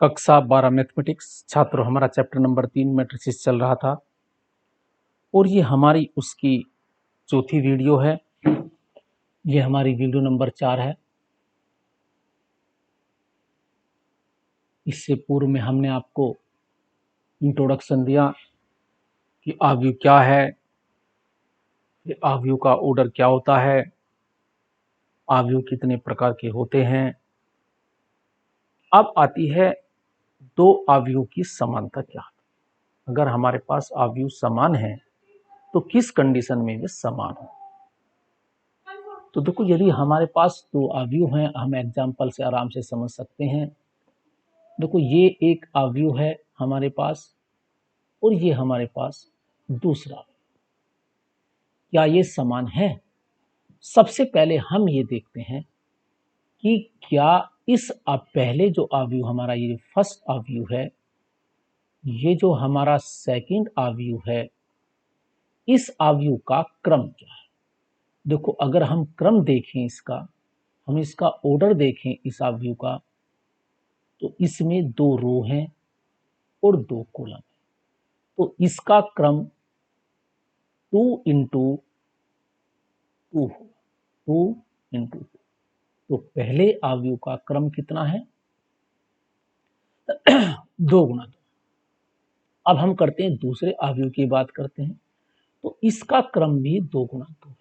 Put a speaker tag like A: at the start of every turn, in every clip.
A: कक्षा 12 मैथमेटिक्स छात्रों, हमारा चैप्टर नंबर 3 मैट्रिसेस चल रहा था और ये हमारी उसकी चौथी वीडियो है। ये हमारी वीडियो नंबर 4 है। इससे पूर्व में हमने आपको इंट्रोडक्शन दिया कि आव्यूह क्या है, आव्यूह का ऑर्डर क्या होता है, आव्यूह कितने प्रकार के होते हैं। अब आती है दो आव्यूह की समानता क्या है। अगर हमारे पास आव्यूह समान है तो किस कंडीशन में वे समान हो। तो देखो, यदि हमारे पास दो आव्यूह हैं, हम एग्जाम्पल से आराम से समझ सकते हैं। देखो, ये एक आव्यूह है हमारे पास और ये हमारे पास दूसरा। क्या ये समान है? सबसे पहले हम ये देखते हैं कि क्या इस पहले जो आव्यूह हमारा ये फर्स्ट आव्यूह है, ये जो हमारा सेकंड आव्यूह है, इस आव्यूह का क्रम क्या है। देखो, अगर हम क्रम देखें इसका, हम इसका ऑर्डर देखें इस आव्यूह का, तो इसमें दो रो हैं और दो कॉलम है। तो इसका क्रम 2 इंटू 2 होगा, 2 इंटू 2। तो पहले आव्यूह का क्रम कितना है? 2 गुना 2। अब हम करते हैं दूसरे आव्यूह की बात करते हैं, तो इसका क्रम भी 2 गुना 2 है।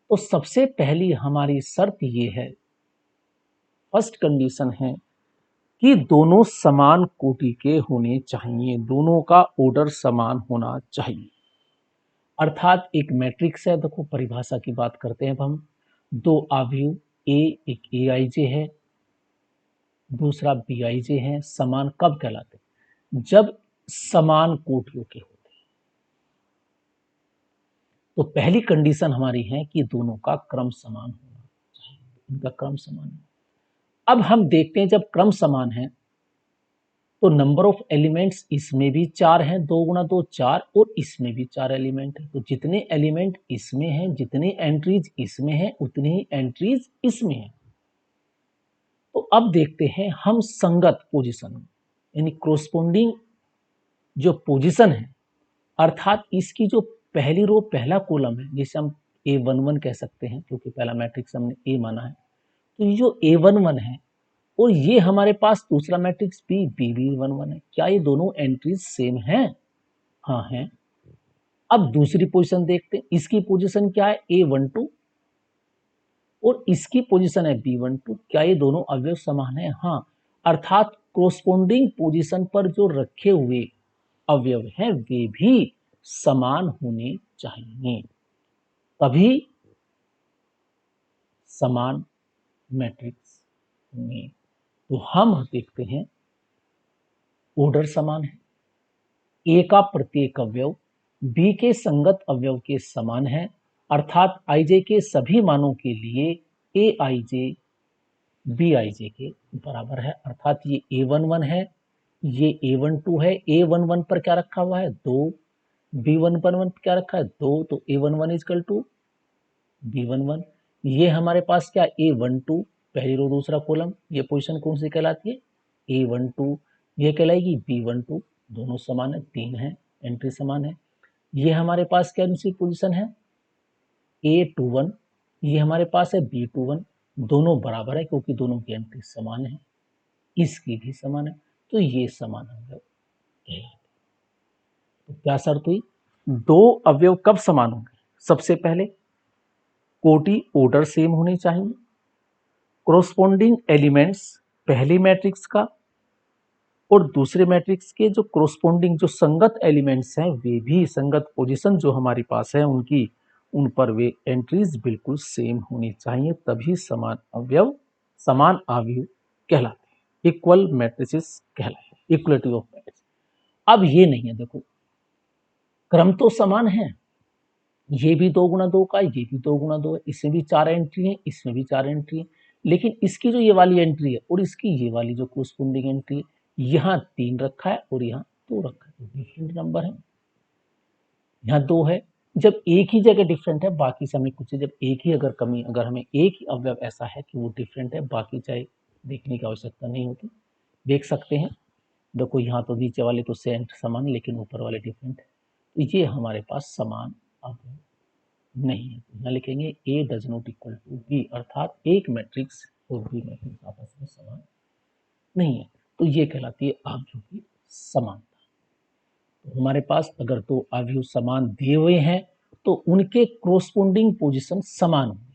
A: तो सबसे पहली हमारी शर्त ये है, फर्स्ट कंडीशन है कि दोनों समान कोटि के होने चाहिए, दोनों का ऑर्डर समान होना चाहिए। अर्थात एक मैट्रिक्स है, देखो परिभाषा की बात करते हैं। अब हम दो आव्यूह ए, एक ए आई जे है, दूसरा बी आई जे है, समान कब कहलाते हैं? जब समान कोटियों के होते हैं। तो पहली कंडीशन हमारी है कि दोनों का क्रम समान होना चाहिए, इनका क्रम समान है। अब हम देखते हैं, जब क्रम समान है तो नंबर ऑफ एलिमेंट्स इसमें भी 4 हैं, 2 गुना 2 4, और इसमें भी 4 एलिमेंट है। तो जितने एलिमेंट इसमें हैं, जितनी एंट्रीज इसमें हैं, उतनी ही एंट्रीज इसमें हैं। तो अब देखते हैं हम संगत पोजीशन, यानी क्रोस्पोंडिंग जो पोजीशन है, अर्थात इसकी जो पहली रो पहला कॉलम है, जिसे हम A11 कह सकते हैं क्योंकि पहला मैट्रिक्स हमने ए माना है। तो ये जो A11 है और ये हमारे पास दूसरा मैट्रिक्स B11 है, क्या ये दोनों एंट्रीज सेम हैं? हाँ हैं। अब दूसरी पोजीशन देखते हैं, इसकी पोजीशन क्या है? A12 और इसकी पोजीशन है B12। क्या ये दोनों अवयव समान है? हाँ। अर्थात कोरोस्पोंडिंग पोजीशन पर जो रखे हुए अवयव हैं वे भी समान होने चाहिए, तभी समान मैट्रिक्स होंगे। तो हम देखते हैं ऑर्डर समान है, ए का प्रत्येक अवयव बी के संगत अवयव के समान है, अर्थात आईजे के सभी मानों के लिए ए आई जे बी आई जे के बराबर है। अर्थात ये A11 है, ये A12 है। A11 पर क्या रखा हुआ है? 2। B11 पर क्या रखा है? 2। तो A11 इजकल टू B11। ये हमारे पास क्या? A12 पहली रो दूसरा कॉलम, ये पोजीशन कौन सी कहलाती है? A12। ये कहलाएगी B12। दोनों समान है, 3 है, एंट्री समान है। ये हमारे पास क्या दूसरी पोजीशन है? A21। ये हमारे पास है B21। दोनों बराबर है क्योंकि दोनों की एंट्री समान है, इसकी भी समान है, तो ये समान अवयव कहलाते। तो क्या शर्त हुई? दो अवयव कब समान होंगे? सबसे पहले कोटि ऑर्डर सेम होनी चाहिए, कोरोस्पोंडिंग एलिमेंट्स पहली मैट्रिक्स का और दूसरे मैट्रिक्स के जो कोरोस्पोंडिंग जो संगत एलिमेंट्स हैं वे भी संगत पोजीशन जो हमारे पास है उनकी, उन पर वे एंट्रीज बिल्कुल सेम होनी चाहिए, तभी समान आव्यूह कहलाते हैं, इक्वल मैट्रिसेस कहलाते हैं, इक्वलिटी ऑफ मैट्रिक्स। अब ये नहीं है, देखो क्रम तो समान है, ये भी 2 गुना 2 का, ये भी 2 गुना 2 है, इसमें भी 4 एंट्री है, इसमें भी 4 एंट्री है, लेकिन इसकी जो ये वाली एंट्री है और इसकी ये वाली जो कोरस्पोंडिंग एंट्री है, यहाँ 3 रखा है और यहाँ 2 रखा है, तो डिफरेंट नंबर है। यहाँ 2 है, जब एक ही जगह डिफरेंट है बाकी से हमें कुछ, जब एक ही अगर हमें एक ही अवयव ऐसा है कि वो डिफरेंट है, बाकी चाहे देखने की आवश्यकता नहीं होती, देख सकते हैं। देखो यहाँ तो नीचे वाले तो सेम समान लेकिन ऊपर वाले डिफरेंट है, तो ये हमारे पास समान अवयव नहीं है। यहाँ लिखेंगे A does not equal to B, अर्थात एक मैट्रिक्स और बी मैट्रिक्स आपस में समान नहीं है, तो ये कहलाती है अवयव की समानता। तो हमारे पास अगर दो अवयव समान दिए हुए हैं तो उनके कोरोस्पोंडिंग पोजीशन समान होंगे।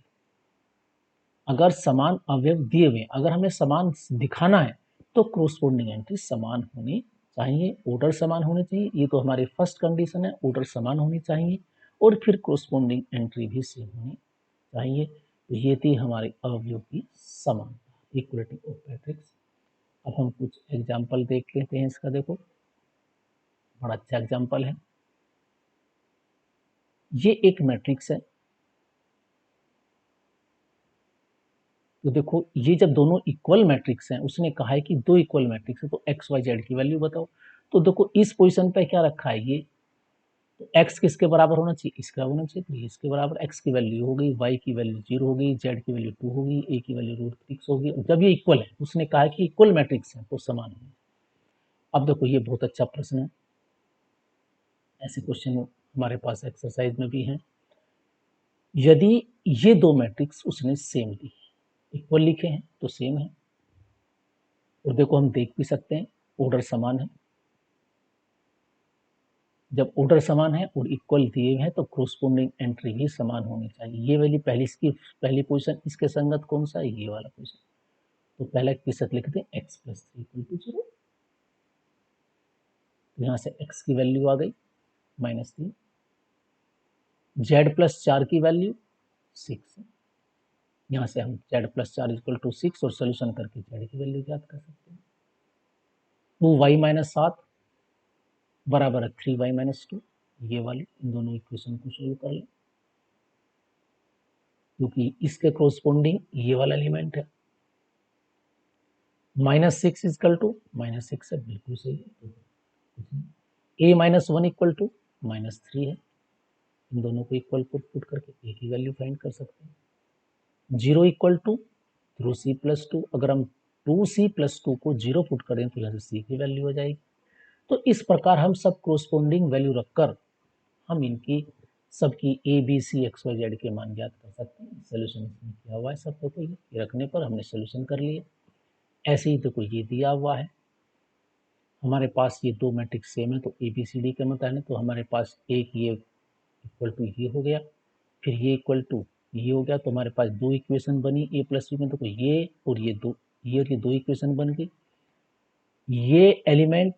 A: अगर समान अवयव दिए हुए, अगर हमें समान दिखाना है तो कोरोस्पोंडिंग एंट्री समान होनी चाहिए, ऑर्डर समान होनी चाहिए। ये तो हमारी फर्स्ट कंडीशन है, ऑर्डर समान होनी चाहिए और फिर कोरोस्पोंडिंग एंट्री भी सेम होनी चाहिए। तो ये थी हमारी अवयव की समानता, इक्वलिटी ऑफ मैट्रिक्स। अब हम कुछ एग्जाम्पल देख लेते हैं इसका। देखो बड़ा अच्छा एग्जाम्पल है, ये एक मैट्रिक्स है। तो देखो ये जब दोनों इक्वल मैट्रिक्स हैं, उसने कहा है कि दो इक्वल मैट्रिक्स है तो एक्स वाई जेड की वैल्यू बताओ। तो देखो इस पोजीशन पे क्या रखा है, ये तो एक्स किसके बराबर होना चाहिए, इसका होना चाहिए, तो इसके बराबर एक्स की वैल्यू हो गई, वाई की वैल्यू 0 हो गई, जेड की वैल्यू 2 होगी, ए की वैल्यू √6 होगी। जब ये इक्वल है, उसने कहा है कि इक्वल मैट्रिक्स है तो समान है। अब देखो ये बहुत अच्छा प्रश्न है, ऐसे क्वेश्चन हमारे पास एक्सरसाइज में भी हैं। यदि ये दो मैट्रिक्स उसने सेम दी, इक्वल लिखे हैं तो सेम है, और देखो हम देख भी सकते हैं ऑर्डर समान है। जब ऑर्डर समान है और इक्वल दिए हैं तो कोरोस्पोंडिंग एंट्री भी समान होनी चाहिए। ये वाली पहली, इसकी पहली पोजीशन, इसके संगत कौन सा है, ये वाला पोजीशन। तो पहला प्रतिशत लिख दें x + 3 = 0। यहाँ से x की वैल्यू आ गई -3, z + 4 की वैल्यू 6 है। यहाँ से हम z + 4 = 6 और सोल्यूशन करके z की वैल्यू ज्ञात कर सकते हैं। 2y - 7 बराबर है 3y - 2, ये वाली, इन दोनों इक्वेशन को सोल्व कर लें, क्योंकि इसके कोरोस्पोंडिंग ये वाला एलिमेंट है। -6 -6 है, बिल्कुल सही है। a - 1 = -3 है, इन दोनों को इक्वल पुट करके a की वैल्यू फाइंड कर सकते हैं। 0 = 2c + 2, अगर हम 2c + 2 को 0 पुट करें तो यहाँ से c की वैल्यू हो जाएगी। तो इस प्रकार हम सब कोरोस्पोंडिंग वैल्यू रखकर हम इनकी सबकी A B C X Y Z के मान ज्ञात कर सकते हैं। सोल्यूशन इसमें किया हुआ है सब, तो ये रखने पर हमने सोल्यूशन कर लिए। ऐसे ही देखो ये दिया हुआ है, हमारे पास ये दो मैट्रिक्स सेम है तो ए बी सी डी का मतलब है, तो हमारे पास एक ये इक्वल टू ये हो गया, फिर ये इक्वल टू ये हो गया, तो हमारे पास दो इक्वेशन बनी ए प्लस बी में। देखो ये और ये दो, ये और ये दो इक्वेशन बन गई। ये एलिमेंट,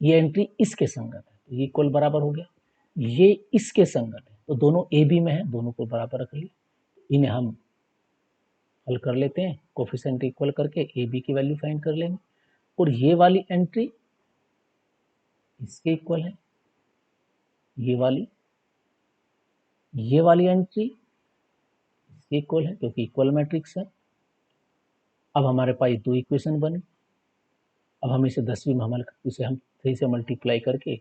A: ये एंट्री इसके संगत है तो ये इक्वल बराबर हो गया, ये इसके संगत है तो दोनों ए बी में है, दोनों को बराबर रख लिए। इन्हें हम हल कर लेते हैं, कोफिशिएंट इक्वल करके ए बी की वैल्यू फाइंड कर लेंगे, और ये वाली एंट्री इसके इक्वल है, ये वाली एंट्री इसके इक्वल है, क्योंकि इक्वल मैट्रिक्स है। अब हमारे पास दो इक्वेशन बनी, अब हम इसे 10वीं में इसे हम 3 से मल्टीप्लाई करके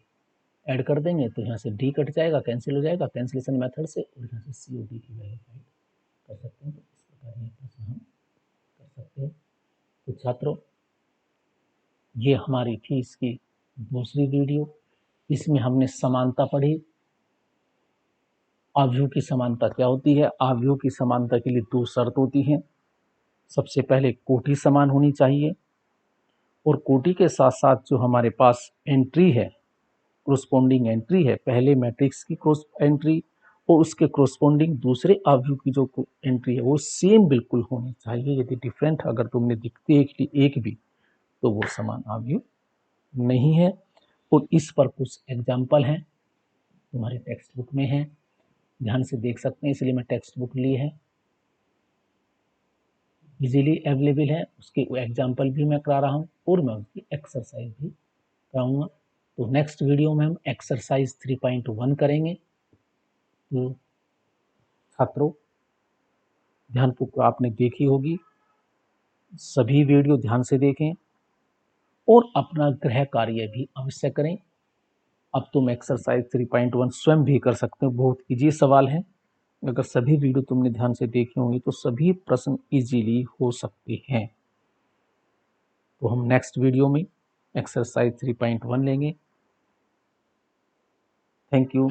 A: ऐड कर देंगे, तो यहाँ से डी कट जाएगा, कैंसिल हो जाएगा कैंसिलेशन मेथड से, और यहाँ से सी ओ डी की वैल्यू फाइंड कर सकते हैं। तो इस प्रकार ये प्रश्न हम कर सकते हैं। तो छात्रों, ये हमारी थी इसकी दूसरी वीडियो, इसमें हमने समानता पढ़ी। अवयव की समानता क्या होती है, अवयव की समानता के लिए दो शर्त होती हैं। सबसे पहले कोटि समान होनी चाहिए, और कोटि के साथ साथ जो हमारे पास एंट्री है, कोरोस्पोंडिंग एंट्री है, पहले मैट्रिक्स की क्रॉस एंट्री और उसके कोरोस्पोंडिंग दूसरे अवयव की जो एंट्री है वो सेम बिल्कुल होनी चाहिए। यदि डिफरेंट अगर तुमने दिखते एक भी तो वो समान अवयव नहीं है। और इस पर कुछ एग्जाम्पल हैं, तुम्हारे टेक्स्ट बुक में है, ध्यान से देख सकते हैं, इसलिए मैं टेक्स्ट बुक ली है, इजीली अवेलेबल है। उसके एग्जाम्पल भी मैं करा रहा हूँ और मैं उसकी एक्सरसाइज भी कराऊंगा। तो नेक्स्ट वीडियो में हम एक्सरसाइज 3.1 करेंगे। तो छात्रों, ध्यानपूर्वक आपने देखी होगी, सभी वीडियो ध्यान से देखें और अपना गृह कार्य भी अवश्य करें। अब तुम एक्सरसाइज 3.1 स्वयं भी कर सकते हो, बहुत इजी सवाल है। अगर सभी वीडियो तुमने ध्यान से देखी होंगी तो सभी प्रश्न इजीली हो सकते हैं। तो हम नेक्स्ट वीडियो में एक्सरसाइज 3.1 लेंगे। Thank you.